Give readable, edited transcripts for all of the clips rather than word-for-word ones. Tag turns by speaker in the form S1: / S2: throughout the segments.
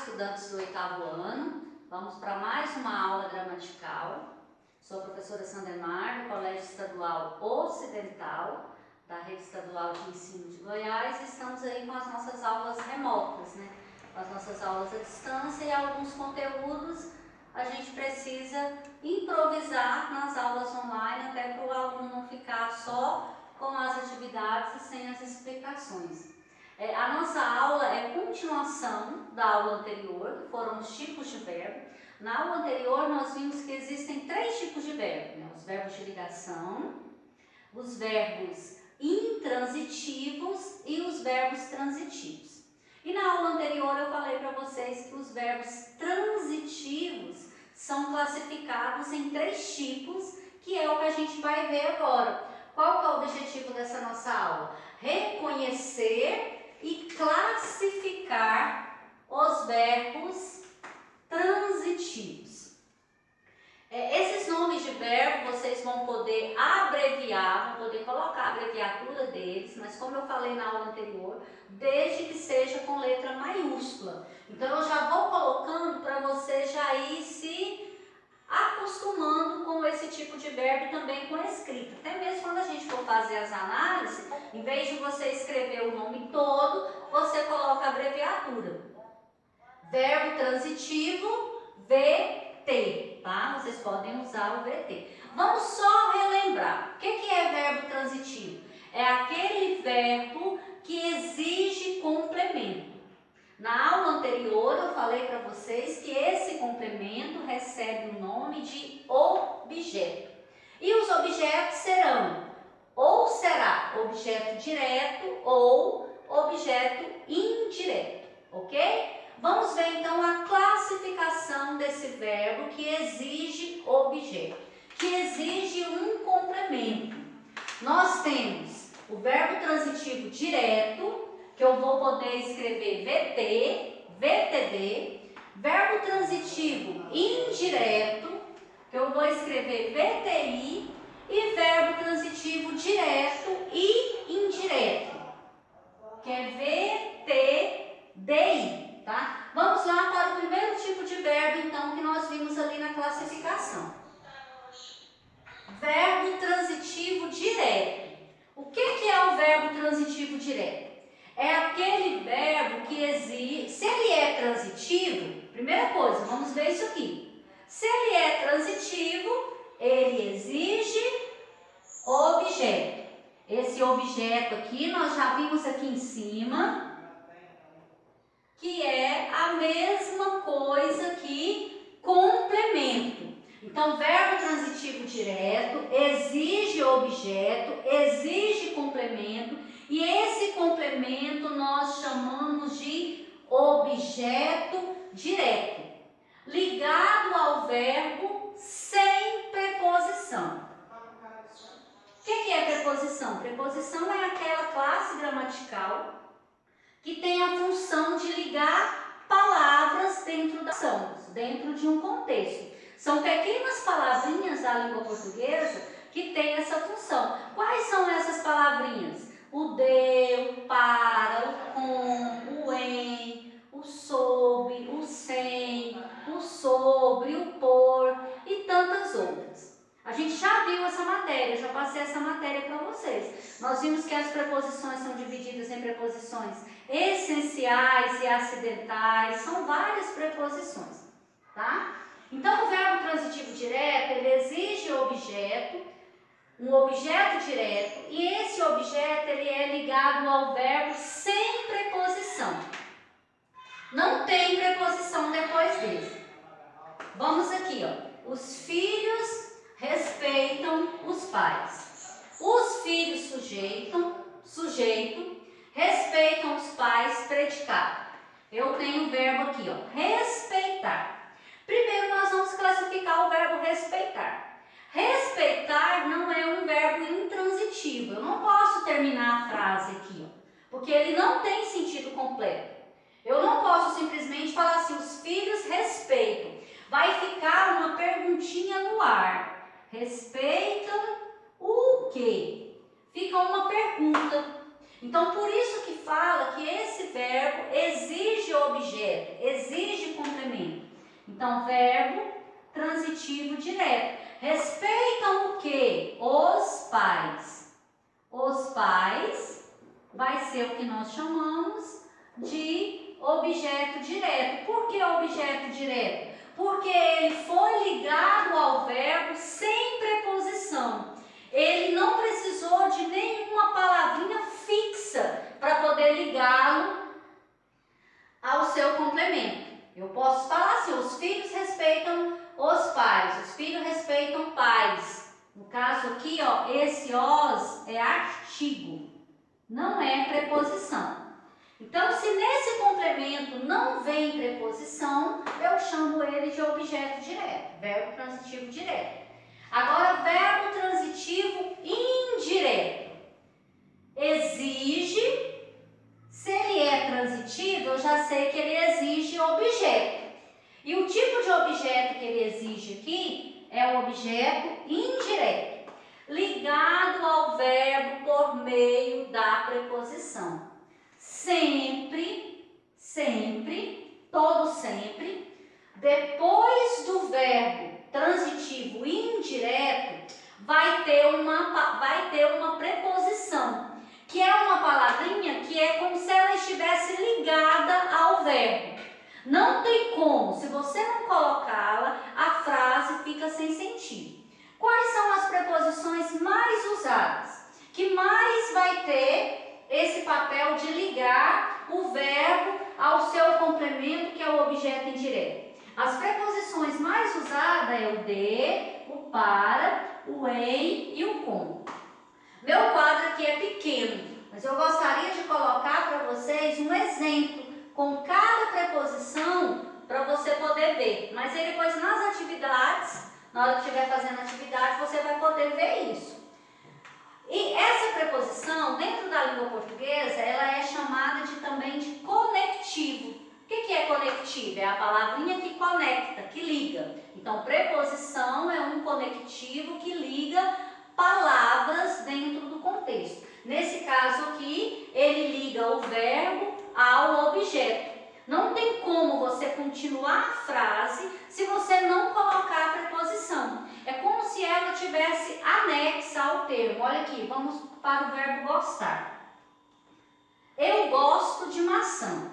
S1: estudantes do 8º ano. Vamos para mais uma aula gramatical. Sou a professora Sandemar, do Colégio Estadual Ocidental, da Rede Estadual de Ensino de Goiás. Estamos aí com as nossas aulas remotas, né? Com as nossas aulas à distância, e alguns conteúdos a gente precisa improvisar nas aulas online, até para o aluno não ficar só com as atividades e sem as explicações. A nossa aula é continuação da aula anterior, que foram os tipos de verbo. Na aula anterior nós vimos que existem 3 tipos de verbo, né? Os verbos de ligação, os verbos intransitivos e os verbos transitivos. E na aula anterior eu falei para vocês que os verbos transitivos são classificados em 3 tipos, que é o que a gente vai ver agora. Qual que é o objetivo dessa nossa aula? Reconhecer e classificar os verbos transitivos. Esses nomes de verbo vocês vão poder abreviar, vão poder colocar a abreviatura deles, mas como eu falei na aula anterior, desde que seja com letra maiúscula. Então eu já vou colocando para você já ir se acostumando com esse tipo de verbo e também com a escrita. Até mesmo quando a gente for fazer as análises, em vez de você escrever o nome todo, você coloca a abreviatura. Verbo transitivo, VT, tá? Vocês podem usar o VT. Vamos só relembrar. O que é verbo transitivo? É aquele verbo que exige complemento. Na aula anterior eu falei para vocês que esse complemento recebe o nome de objeto. E os objetos serão, ou será objeto direto ou objeto indireto, ok? Vamos ver então a classificação desse verbo que exige objeto, que exige um complemento. Nós temos o verbo transitivo direto, que eu vou poder escrever VT, VTD, verbo transitivo indireto, que eu vou escrever VTI, e verbo transitivo direto e indireto, que é VTDI, tá? Vamos lá para o primeiro tipo de verbo, então, que nós vimos ali na classificação. Verbo transitivo direto. O que é o verbo transitivo direto? É aquele verbo que exige, se ele é transitivo, primeira coisa, vamos ver isso aqui. Se ele é transitivo, ele exige objeto. Esse objeto aqui, nós já vimos aqui em cima, que é a mesma coisa que complemento. Então, verbo transitivo direto exige objeto, exige complemento, e esse complemento nós chamamos de objeto direto, ligado ao verbo sem preposição. O que é preposição? Preposição é aquela classe gramatical que tem a função de ligar palavras dentro da ação, dentro de um contexto. São pequenas palavrinhas da língua portuguesa que têm essa função. Quais são essas palavrinhas? O de, o para, o com, o em, o sob, o sem, o sobre, o por e tantas outras. A gente já viu essa matéria, já passei essa matéria para vocês. Nós vimos que as preposições são divididas em preposições essenciais e acidentais, são várias preposições, tá? Então, o verbo transitivo direto, ele exige objeto, um objeto direto, e esse objeto ele é ligado ao verbo sem preposição. Não tem preposição depois dele. Vamos aqui, ó. Os filhos respeitam os pais. Os filhos sujeito, respeitam os pais, predicado. Eu tenho o verbo aqui, ó, respeitar. Primeiro nós vamos classificar o verbo respeitar. Respeitar não é um verbo intransitivo. Eu não posso terminar a frase aqui, ó, porque ele não tem sentido completo. Eu não posso simplesmente falar assim, os filhos respeitam. Vai ficar uma perguntinha no ar. Respeitam o quê? Fica uma pergunta. Então, por isso que fala que esse verbo exige objeto, exige Então, verbo transitivo direto. Respeitam o quê? Os pais. Os pais vai ser o que nós chamamos de objeto direto. Por que objeto direto? Porque ele foi ligado ao verbo sem preposição. Ele não precisou de nenhuma palavrinha fixa para poder ligá-lo ao seu complemento. Eu posso falar assim, os filhos respeitam os pais, os filhos respeitam pais. No caso aqui, ó, esse os é artigo, não é preposição. Então, se nesse complemento não vem preposição, eu chamo ele de objeto direto, verbo transitivo direto. Agora, verbo transitivo indireto. Exige, se ele é transitivo, eu já sei que ele exige objeto. E o tipo de objeto que ele exige aqui é o objeto indireto, ligado ao verbo por meio da preposição. Sempre, sempre, todo sempre, depois do verbo transitivo indireto, vai ter uma preposição, que é uma palavrinha que é como se ela estivesse ligada ao verbo. Não tem como, se você não colocá-la, a frase fica sem sentido. Quais são as preposições mais usadas? Que mais vai ter esse papel de ligar o verbo ao seu complemento, que é o objeto indireto? As preposições mais usadas é o de, o para, o em e o com. Meu quadro aqui é pequeno, mas eu gostaria de colocar para vocês um exemplo com cada preposição para você poder ver. Mas aí depois nas atividades, na hora que estiver fazendo atividade, você vai poder ver isso. E essa preposição, dentro da língua portuguesa, ela é chamada também de conectivo. O que é conectivo? É a palavrinha que conecta, que liga. Então, preposição é um conectivo que liga palavras dentro do contexto. Nesse caso aqui, ele liga o verbo ao objeto. Não tem como você continuar a frase se você não colocar a preposição. É como se ela tivesse anexa ao termo. Olha aqui, vamos para o verbo gostar. Eu gosto de maçã.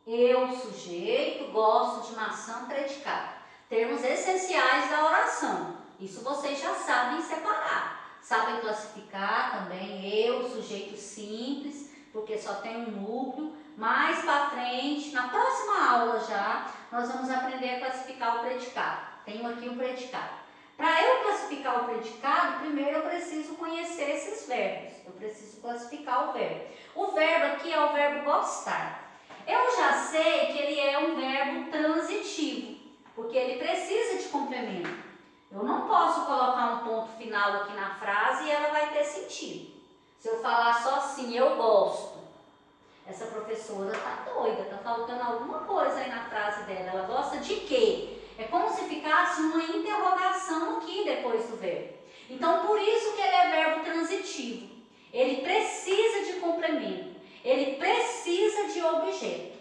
S1: Eu, sujeito, gosto de maçã, predicado. Termos essenciais da oração. Isso vocês já sabem separar. Sabem classificar também eu, sujeito simples, porque só tem um núcleo. Mais para frente, na próxima aula já, nós vamos aprender a classificar o predicado. Tenho aqui o predicado. Para eu classificar o predicado, primeiro eu preciso conhecer esses verbos. Eu preciso classificar o verbo. O verbo aqui é o verbo gostar. Eu já sei que ele é um verbo transitivo, porque ele precisa de complemento. Eu não posso colocar um ponto final aqui na frase e ela vai ter sentido. Se eu falar só assim, eu gosto. Essa professora tá doida, tá faltando alguma coisa aí na frase dela. Ela gosta de quê? É como se ficasse uma interrogação aqui depois do verbo. Então, por isso que ele é verbo transitivo. Ele precisa de complemento. Ele precisa de objeto.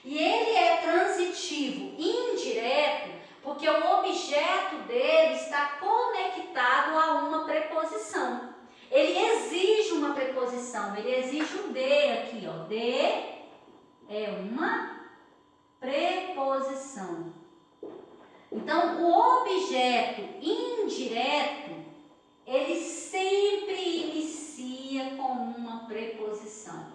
S1: E ele é transitivo indireto porque o objeto dele está conectado a uma preposição. Ele exige uma preposição, ele exige um de aqui, ó. De é uma preposição. Então, o objeto indireto, ele sempre inicia com uma preposição.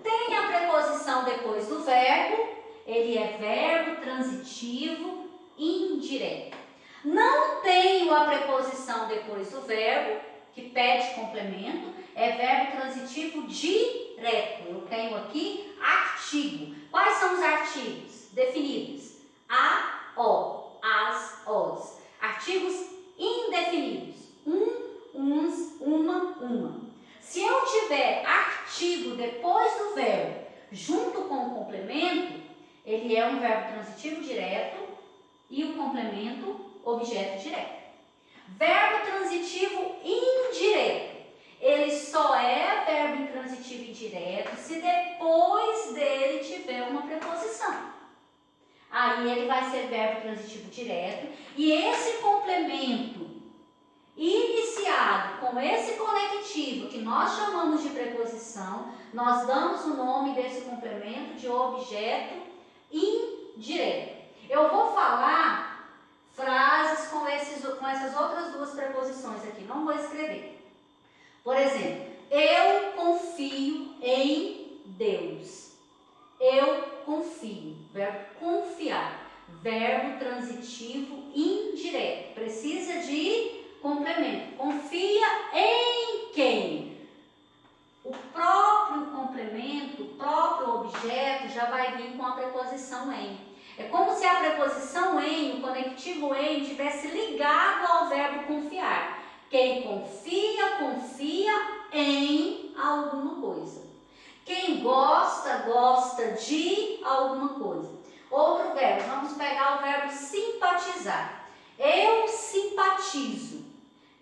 S1: Tem a preposição depois do verbo, ele é verbo transitivo indireto. Não tenho a preposição depois do verbo, que pede complemento, é verbo transitivo direto. Eu tenho aqui artigo. Quais são os artigos definidos? A, o, as, os. Artigos indefinidos. Uns, uma. Se eu tiver artigo depois do verbo, junto com o complemento, ele é um verbo transitivo direto e o complemento, objeto direto. Verbo transitivo indireto. Ele só é verbo intransitivo indireto se depois dele tiver uma preposição. Aí aí ele vai ser verbo transitivo direto. E esse complemento iniciado com esse conectivo, que nós chamamos de preposição, nós damos o nome desse complemento de objeto indireto. Eu vou falar frases com essas outras duas preposições aqui, não vou escrever. Por exemplo, eu confio em Deus. Eu confio, verbo confiar, verbo transitivo indireto, precisa de complemento. Confia em quem? O próprio complemento, o próprio objeto já vai vir com a preposição em. É como se a preposição em, o conectivo em, tivesse ligado ao verbo confiar. Quem confia, confia em alguma coisa. Quem gosta, gosta de alguma coisa. Outro verbo, vamos pegar o verbo simpatizar. Eu simpatizo.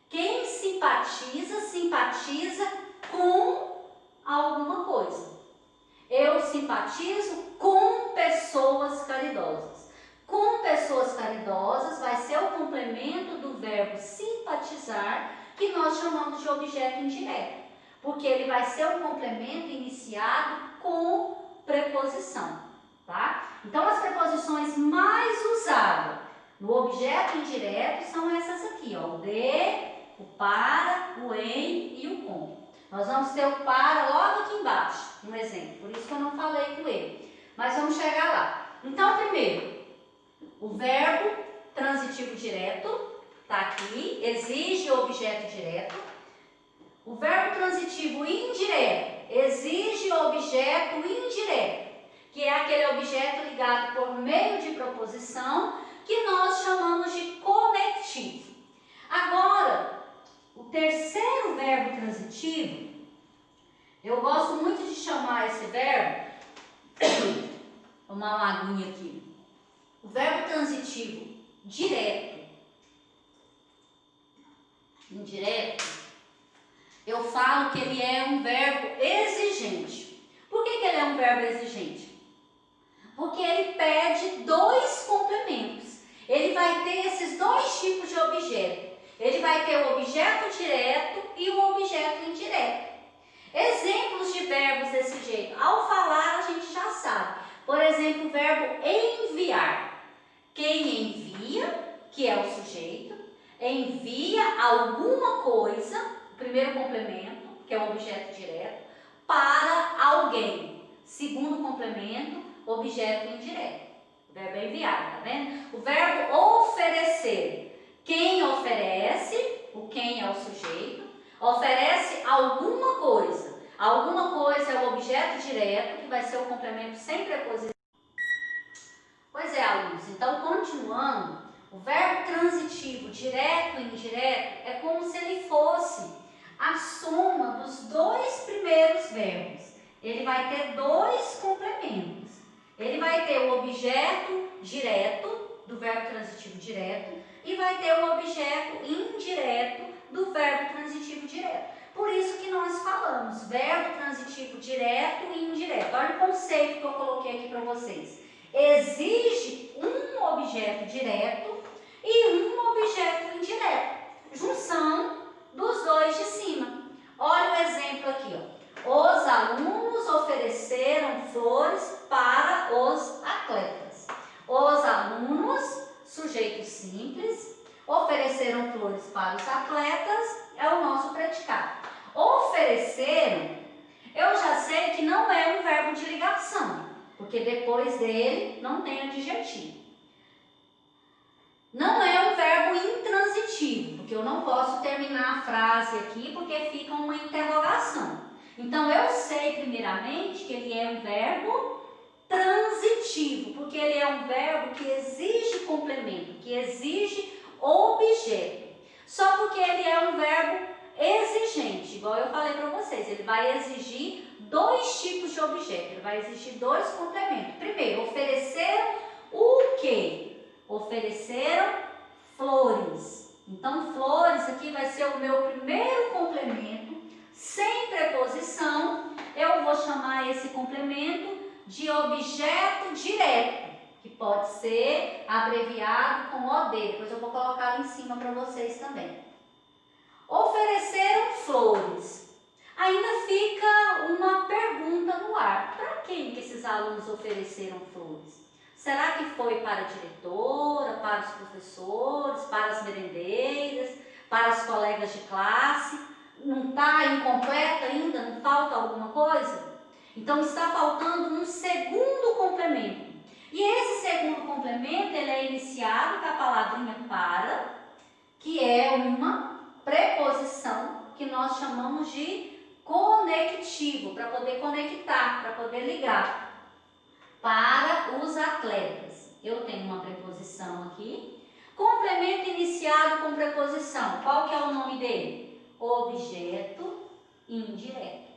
S1: Quem simpatiza, simpatiza com alguma coisa. Eu simpatizo com pessoas caridosas. Com pessoas caridosas vai ser o complemento do verbo simpatizar, que nós chamamos de objeto indireto, porque ele vai ser um complemento iniciado com preposição, tá? Então, as preposições mais usadas no objeto indireto são essas aqui, ó, o de, o para, o em e o com. Nós vamos ter o para logo aqui embaixo, um exemplo, por isso que eu não falei com ele, mas vamos chegar lá. Então, primeiro, o verbo transitivo direto está aqui, exige objeto direto. O verbo transitivo indireto exige objeto indireto, que é aquele objeto ligado por meio de proposição, que nós chamamos de conectivo. Agora, o terceiro verbo transitivo, eu gosto muito de chamar esse verbo, vou tomar uma aguinha aqui, o verbo transitivo direto, indireto, eu falo que ele é um verbo exigente. Por que ele é um verbo exigente? Porque ele pede dois complementos. Ele vai ter esses dois tipos de objeto. Ele vai ter o objeto direto e o objeto indireto. Exemplos de verbos desse jeito. Ao falar, a gente já sabe. Por exemplo, o verbo enviar. Quem envia, que é o sujeito, envia alguma coisa, o primeiro complemento, que é o objeto direto, para alguém. Segundo complemento, objeto indireto. O verbo é enviar, tá vendo? O verbo oferecer. Quem oferece, o quem é o sujeito, oferece alguma coisa. Alguma coisa é o objeto direto, que vai ser o complemento sem preposição. Pois é, alunos, então continuando, o verbo transitivo direto e indireto é como se ele fosse a soma dos dois primeiros verbos. Ele vai ter dois complementos. Ele vai ter o objeto direto do verbo transitivo direto e vai ter o objeto indireto do verbo transitivo direto. Por isso que nós falamos verbo transitivo direto e indireto. Olha o conceito que eu coloquei aqui para vocês. Exige um objeto direto e um objeto indireto. Junção dos dois de cima. Olha o exemplo aqui, ó. Os alunos ofereceram flores para os atletas. Os alunos, sujeito simples, ofereceram flores para os atletas, é o nosso predicado. Ofereceram, eu já sei que não é um verbo de ligação, porque depois dele não tem adjetivo. Não é um verbo intransitivo, porque eu não posso terminar a frase aqui porque fica uma interrogação. Então, eu sei primeiramente que ele é um verbo transitivo, porque ele é um verbo que exige complemento, que exige objeto. Só porque ele é um verbo exigente, igual eu falei para vocês, ele vai exigir dois tipos de objeto, ele vai exigir dois complementos. Primeiro, ofereceram o quê? Ofereceram flores. Então, flores aqui vai ser o meu primeiro complemento, sem preposição. Eu vou chamar esse complemento de objeto direto. que pode ser abreviado com OD. Depois eu vou colocar ali em cima para vocês também. Ofereceram flores. Ainda fica uma pergunta no ar. Para quem que esses alunos ofereceram flores? Será que foi para a diretora, para os professores, para as merendeiras, para os colegas de classe? Não está incompleta ainda? Não falta alguma coisa? Então está faltando um segundo complemento. E esse segundo complemento ele é iniciado com a palavrinha para, que é uma preposição que nós chamamos de conectivo, para poder conectar, para poder ligar. Para os atletas. Eu tenho uma preposição aqui. Complemento iniciado com preposição. Qual que é o nome dele? Objeto indireto.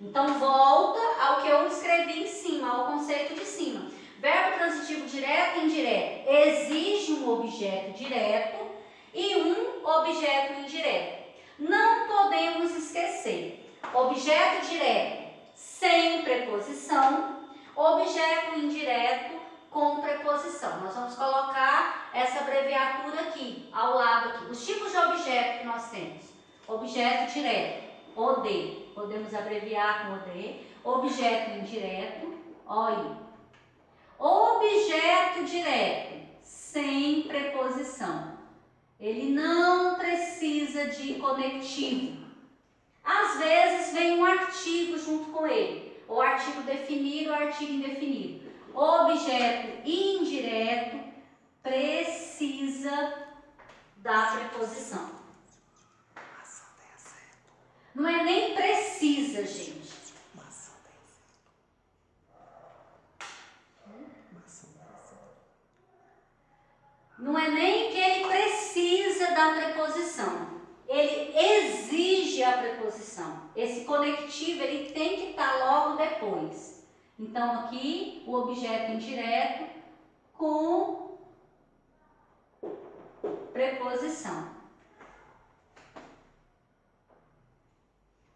S1: Então, volta ao que eu escrevi em cima, ao conceito de cima. Verbo transitivo direto e indireto exige um objeto direto e um objeto indireto. Não podemos esquecer. Objeto direto sem preposição. Objeto indireto com preposição. Nós vamos colocar essa abreviatura aqui, ao lado aqui. Os tipos de objeto que nós temos. Objeto direto, OD. Podemos abreviar com OD. Objeto indireto, OI. Objeto direto, sem preposição. Ele não precisa de conectivo. Às vezes vem um artigo junto com ele. O artigo definido ou artigo indefinido. Objeto indireto precisa da preposição. Não é nem precisa, gente. Não é nem que ele precisa da preposição. Ele exige a preposição. Esse conectivo ele tem que estar logo depois. Então, aqui, o objeto indireto com preposição.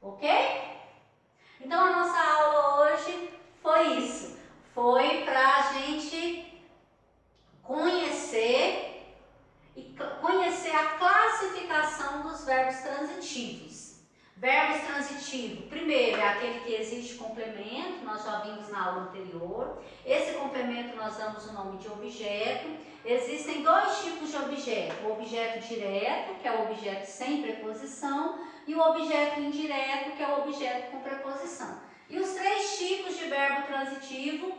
S1: Ok? Então, a nossa aula hoje foi isso. Foi para a gente conhecer a classificação dos verbos transitivos. Verbos transitivos, primeiro, é aquele que exige complemento, nós já vimos na aula anterior. Esse complemento nós damos o nome de objeto. Existem dois tipos de objeto: o objeto direto, que é o objeto sem preposição, e o objeto indireto, que é o objeto com preposição. E os três tipos de verbo transitivo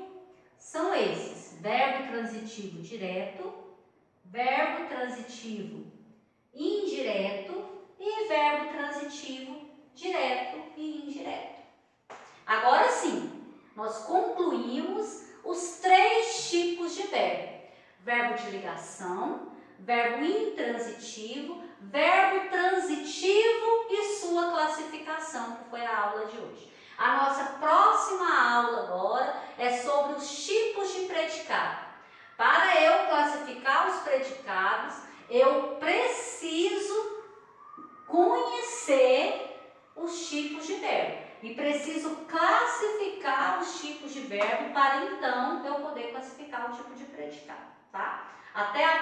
S1: são esses: verbo transitivo direto, verbo transitivo indireto e verbo transitivo direto e indireto. Agora sim, nós concluímos os três tipos de verbo: verbo de ligação, verbo intransitivo, verbo transitivo e sua classificação, que foi a aula de hoje. A nossa próxima aula agora é sobre os tipos de predicado. Para eu classificar os predicados, eu preciso conhecer os tipos de verbo e preciso classificar os tipos de verbo para então eu poder classificar o tipo de predicado, tá? Até a